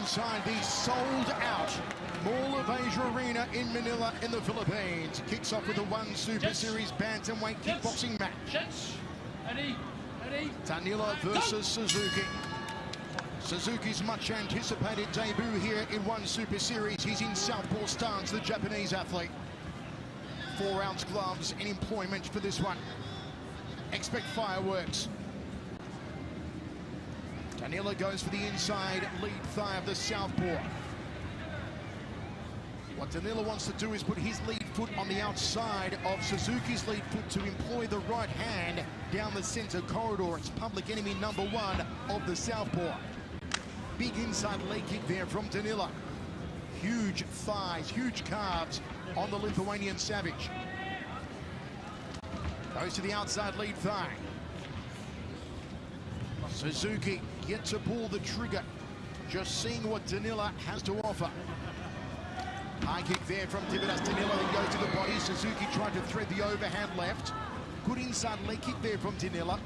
inside the sold-out Mall of Asia Arena in Manila in the Philippines. Kicks off with the One Super Series bantamweight kickboxing match. Danyla versus Suzuki. Suzuki's much anticipated debut here in One Super Series. He's in southpaw stance, the Japanese athlete. 4-ounce gloves in employment for this one. Expect fireworks. Danyla goes for the inside lead thigh of the southpaw. What Danyla wants to do is put his lead foot on the outside of Suzuki's lead foot to employ the right hand down the center corridor. It's public enemy number one of the southpaw. Big inside leg kick there from Danyla. Huge thighs, huge calves on the Lithuanian savage. Goes to the outside lead thigh. Suzuki yet to pull the trigger. Just seeing what Danyla has to offer. High kick there from Deividas Danyla, then goes to the body. Suzuki tried to thread the overhand left. Good inside leg kick there from Danyla.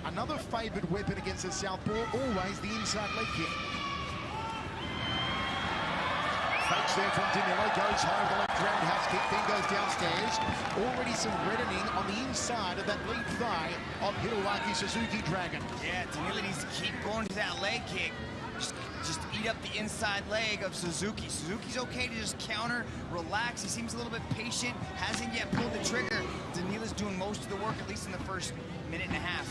Another favoured weapon against the southpaw, always the inside leg kick. Fakes there from Danyla, goes high with the left roundhouse kick, then goes downstairs. Already some reddening on the inside of that lead thigh of Hiroaki Suzuki Dragon. Yeah, Danyla needs to keep going to that leg kick. Just eat up the inside leg of Suzuki. Suzuki's okay to just counter, relax. He seems a little bit patient, hasn't yet pulled the trigger. Danyla's doing most of the work, at least in the first minute and a half.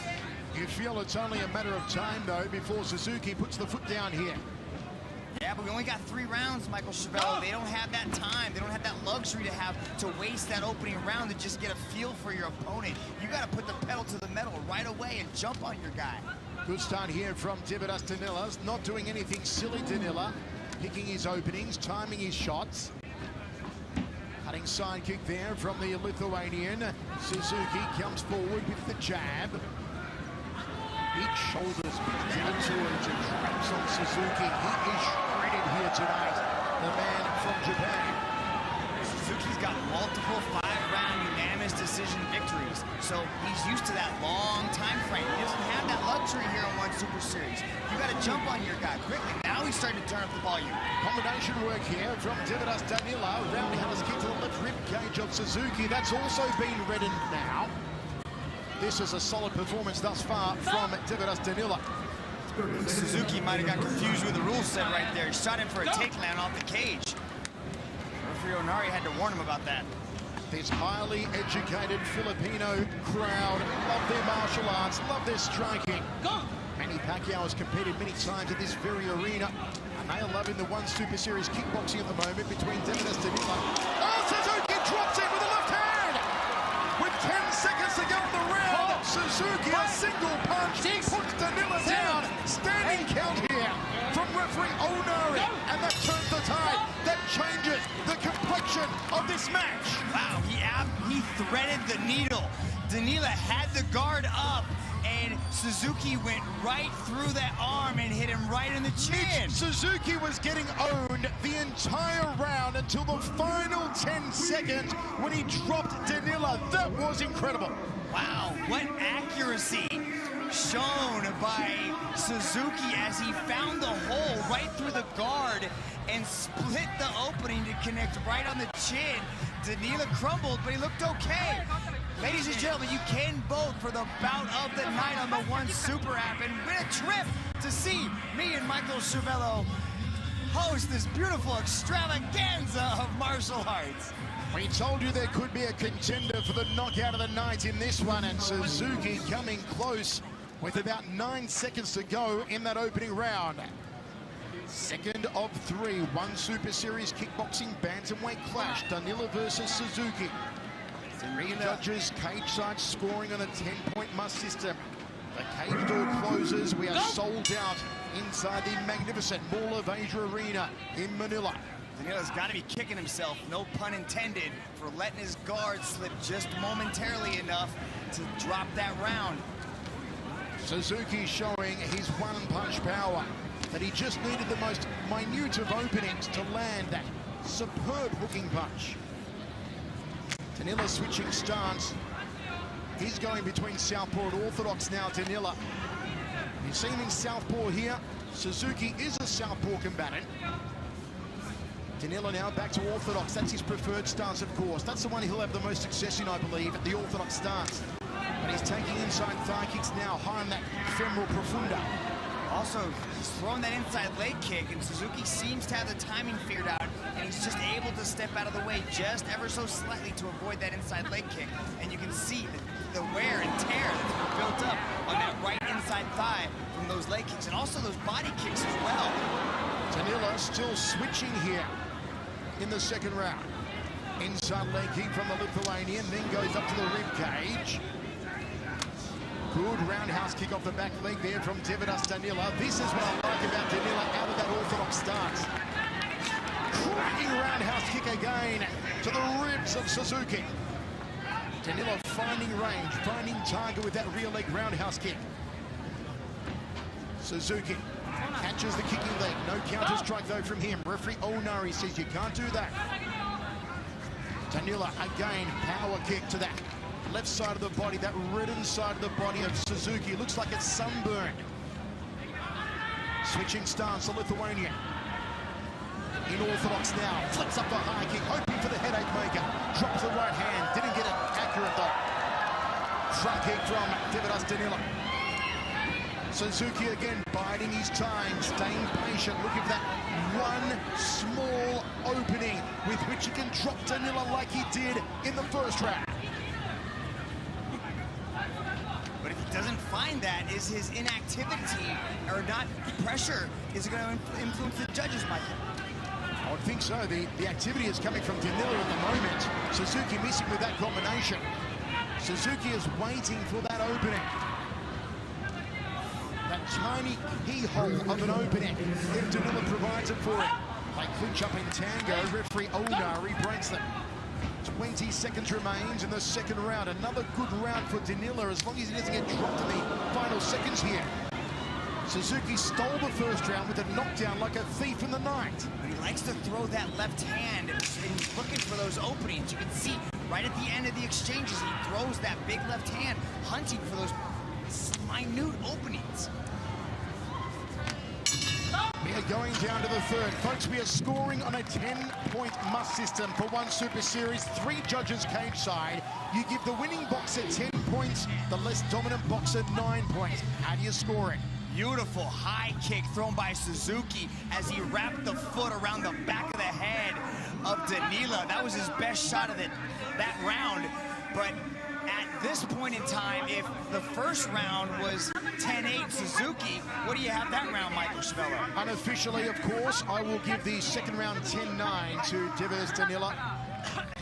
You feel it's only a matter of time, though, before Suzuki puts the foot down here. Yeah, but we only got 3 rounds, Michael Chavello. They don't have that time. They don't have that luxury to waste that opening round to just get a feel for your opponent. You got to put the pedal to the metal right away and jump on your guy. Good start here from Deividas Danyla. Not doing anything silly, Danyla. Picking his openings, timing his shots. Cutting side kick there from the Lithuanian. Suzuki comes forward with the jab. Big shoulders, big territory to traps on Suzuki. He is shredded here tonight, the man from Japan. Suzuki's got multiple 5-round unanimous decision victories, so he's used to that long time frame. He doesn't have that luxury here in One Super Series. You got to jump on your guy quickly. Now he's starting to turn up the volume. Combination work here from Deividas Danyla. Roundhouse kick to the left rib cage of Suzuki. That's also been reddened now. This is a solid performance thus far from Deividas Danyla. Suzuki might have got confused with the rule set right there. He shot him for a takedown off the cage. Referee Onari had to warn him about that. This highly educated Filipino crowd love their martial arts, love their striking. Manny Pacquiao has competed many times at this very arena, and they are loving the One Super Series kickboxing at the moment between Deividas Danyla. Oh, Suzuki drops it with the left hand! With 10 seconds to go in the round, Suzuki, a single punch, puts Danyla down. Standing count here from referee Onari, and that turns the tide. That changes the complexion of this match. Wow, he threaded the needle. Danyla had the guard up, and Suzuki went right through that arm and hit him right in the chin. Suzuki was getting owned the entire round until the final 10 seconds when he dropped Danyla. That was incredible. Wow, what accuracy shown by Suzuki as he found the hole right through the guard and split the opening to connect right on the chin. Danyla crumbled, but he looked okay. Ladies and gentlemen, you can vote for the bout of the night on the One Super app and win a trip to see me and Michael Chavello host this beautiful extravaganza of martial arts. We told you there could be a contender for the knockout of the night in this one, and Suzuki coming close with about 9 seconds to go in that opening round. Second of 3, One Super Series kickboxing bantamweight clash, Danyla versus Suzuki. 3 judges, cage side scoring on a 10-point must system. The cage door closes. We are sold out inside the magnificent Mall of Asia Arena in Manila. Danyla's got to be kicking himself, no pun intended, for letting his guard slip just momentarily enough to drop that round. Suzuki showing his one-punch power, that he just needed the most minute of openings to land that superb hooking punch. Danyla switching stance. He's going between southpaw and orthodox now, Danyla. You've seen him in southpaw here. Suzuki is a southpaw combatant. Danyla now back to orthodox. That's his preferred stance, of course. That's the one he'll have the most success in, I believe, at the orthodox stance. But he's taking inside thigh kicks now, high on that femoral profunda. Also, he's throwing that inside leg kick, and Suzuki seems to have the timing figured out, and he's just able to step out of the way just ever so slightly to avoid that inside leg kick. And you can see the wear and tear that's been built up on that right inside thigh from those leg kicks, and also those body kicks as well. Danyla still switching here in the second round. Inside leg kick from the Lithuanian, then goes up to the rib cage. Good roundhouse kick off the back leg there from Deividas Danyla. This is what I like about Danyla out of that orthodox stance. Cracking roundhouse kick again to the ribs of Suzuki. Danyla finding range, finding target with that rear leg roundhouse kick. Suzuki catches the kicking leg. No counter strike though from him. Referee Onari says you can't do that. Danyla again, power kick to that left side of the body, that reddened side of the body of Suzuki. Looks like it's sunburned. Switching stance, the Lithuanian. In orthodox now, flips up the high kick, hoping for the headache maker. Drops the right hand, didn't get it accurate though. Front kick from Deividas Danyla. Suzuki again biding his time, staying patient, looking for that one small opening with which he can drop Danyla like he did in the first round. But if he doesn't find that, is his inactivity or not pressure, is it going to influence the judges, Michael? I would think so. The activity is coming from Danyla at the moment. Suzuki missing with that combination. Suzuki is waiting for that opening. That tiny keyhole of an opening, if Danyla provides it for him. They clinch up in tango. Referee Onari breaks them. 20 seconds remains in the second round. Another good round for Danyla as long as he doesn't get dropped in the final seconds here. Suzuki stole the first round with a knockdown like a thief in the night. But he likes to throw that left hand, and he's looking for those openings. You can see right at the end of the exchanges, he throws that big left hand, hunting for those minute openings. We are going down to the third. Folks, we are scoring on a 10-point must system for one Super Series. 3 judges cage side. You give the winning boxer 10 points, the less dominant boxer 9 points. How do you score it? Beautiful high kick thrown by Suzuki as he wrapped the foot around the back of the head of Danyla. That was his best shot of that round. But at this point in time, if the first round was 10-8 Suzuki, what do you have that round, Michael Schmeller? Unofficially, of course, I will give the second round 10-9 to Deividas Danyla.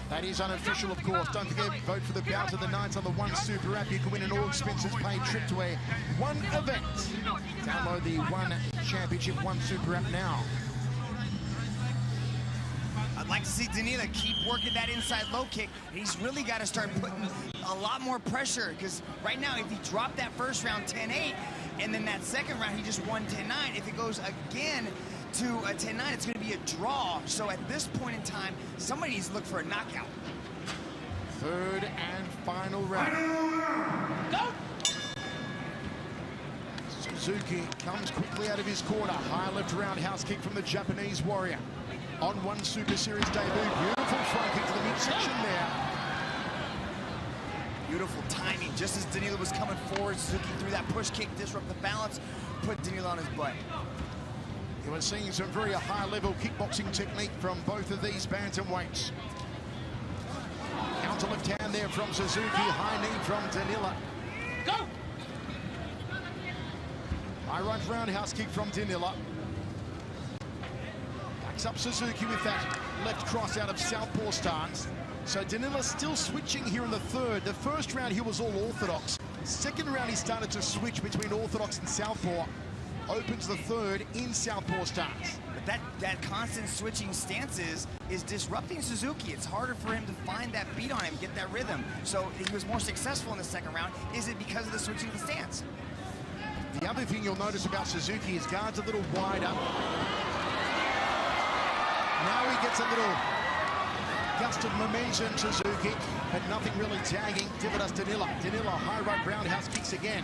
That is unofficial, of course. Don't forget, vote for the bout of the night on the One Super app. You can win an all-expenses-paid trip to a One event. Download the One Championship One Super app now. I'd like to see Danyla keep working that inside low kick. He's really got to start putting a lot more pressure, because right now, if he dropped that first round 10-8, and then that second round, he just won 10-9, if it goes again to a 10-9, it's going to be a draw. So at this point in time, somebody needs to look for a knockout. Third and final round. Go! Suzuki comes quickly out of his corner. High left roundhouse kick from the Japanese warrior. On One Super Series debut. Beautiful front kick to the midsection there. Beautiful timing. Just as Danyla was coming forward, Suzuki threw that push kick, disrupt the balance, put Danyla on his butt. You are seeing some very high-level kickboxing technique from both of these bantamweights. Counter left hand there from Suzuki. High knee from Danyla. Go! High right roundhouse kick from Danyla. Backs up Suzuki with that left cross out of southpaw stance. So Danyla still switching here in the third. The first round he was all orthodox. Second round he started to switch between orthodox and southpaw. Opens the third in southpaw stance. But that constant switching stances is disrupting Suzuki. It's harder for him to find that beat on him, get that rhythm. So he was more successful in the second round. Is it because of the switching of the stance? The other thing you'll notice about Suzuki is guard's a little wider. Now he gets a little gust of momentum, Suzuki, but nothing really tagging Deividas Danyla. Danyla high right roundhouse kicks again.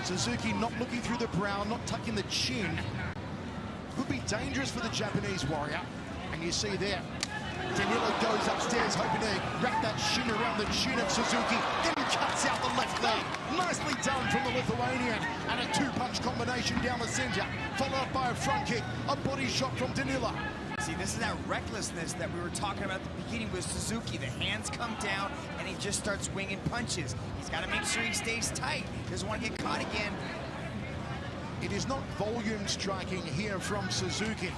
Suzuki not looking through the brow, not tucking the chin. Could be dangerous for the Japanese warrior. And you see there, Danyla goes upstairs hoping to wrap that shin around the chin of Suzuki, then cuts out the left leg. Nicely done from the Lithuanian, and a two-punch combination down the center, followed up by a front kick, a body shot from Danyla. See, this is that recklessness that we were talking about at the beginning with Suzuki. The hands come down, and he just starts swinging punches. He's got to make sure he stays tight. He doesn't want to get caught again. It is not volume striking here from Suzuki.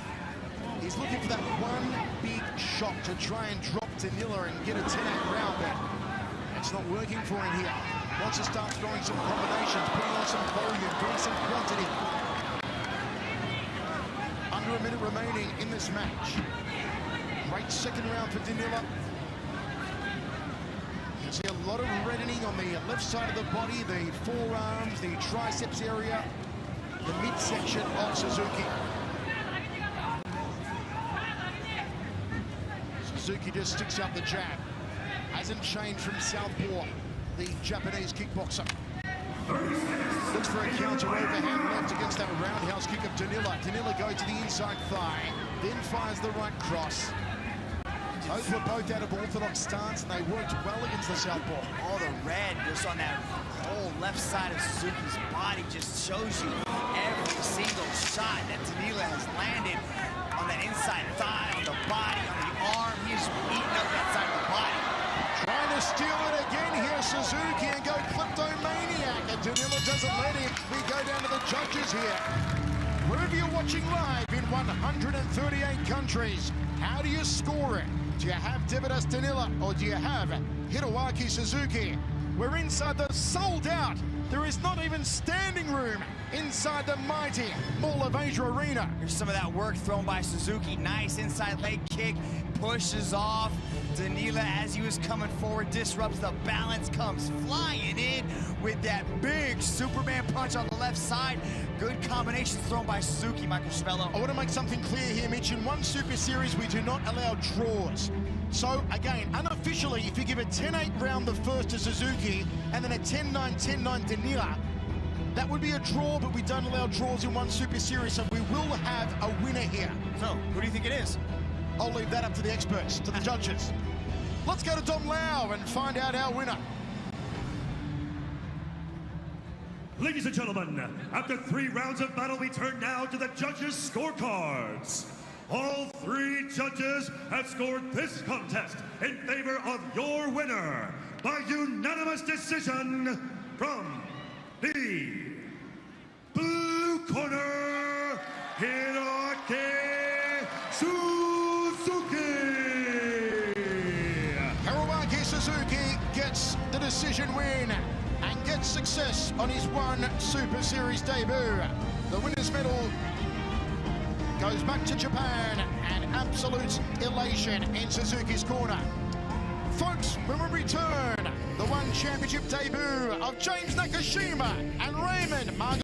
He's looking for that one big shot to try and drop Danyla and get a 10-8 round, but it's not working for him here. Wants to start throwing some combinations, putting on some volume, doing some quantity. Under a minute remaining in this match. Great second round for Danyla. You see a lot of reddening on the left side of the body, the forearms, the triceps area, the midsection of Suzuki. Suzuki just sticks out the jab. Hasn't changed from southpaw, the Japanese kickboxer. Looks for a counter overhand left against that roundhouse kick of Danyla. Danyla goes to the inside thigh, then fires the right cross. Those were both out of orthodox stance, and they worked well against the southpaw. All the red just on that whole left side of Suzuki's body just shows you every single shot that Danyla has landed on that inside thigh, on the body, on the arm. He's eating up that side of the body. Trying to steal it again here, Suzuki, and go kleptomaniac, and Danyla doesn't let him. We go down to the judges here. Wherever you're watching live in 138 countries, how do you score it? Do you have Deividas Danyla, or do you have Hiroaki Suzuki? We're inside the sold out. There is not even standing room inside the mighty Mall of Asia Arena. Here's some of that work thrown by Suzuki. Nice inside leg kick, pushes off. Danyla, as he was coming forward, disrupts the balance, comes flying in with that big Superman punch on the left side. Good combinations thrown by Suzuki, Michael Schmello. I want to make something clear here, Mitch. In one Super Series, we do not allow draws. So, again, unofficially, if you give a 10-8 round the first to Suzuki, and then a 10-9, 10-9 Danyla, that would be a draw, but we don't allow draws in one Super Series, so we will have a winner here. So, who do you think it is? I'll leave that up to the experts, to the judges. Let's go to Dom Lau and find out our winner. Ladies and gentlemen, after 3 rounds of battle, we turn now to the judges' scorecards. All 3 judges have scored this contest in favor of your winner by unanimous decision from the blue corner, Hiroaki Suzuki. Hiroaki Suzuki gets the decision win and gets success on his one Super Series debut. The winner's medal goes back to Japan, and absolute elation in Suzuki's corner. Folks, when we return, the one championship debut of James Nakashima and Raymond Margaret.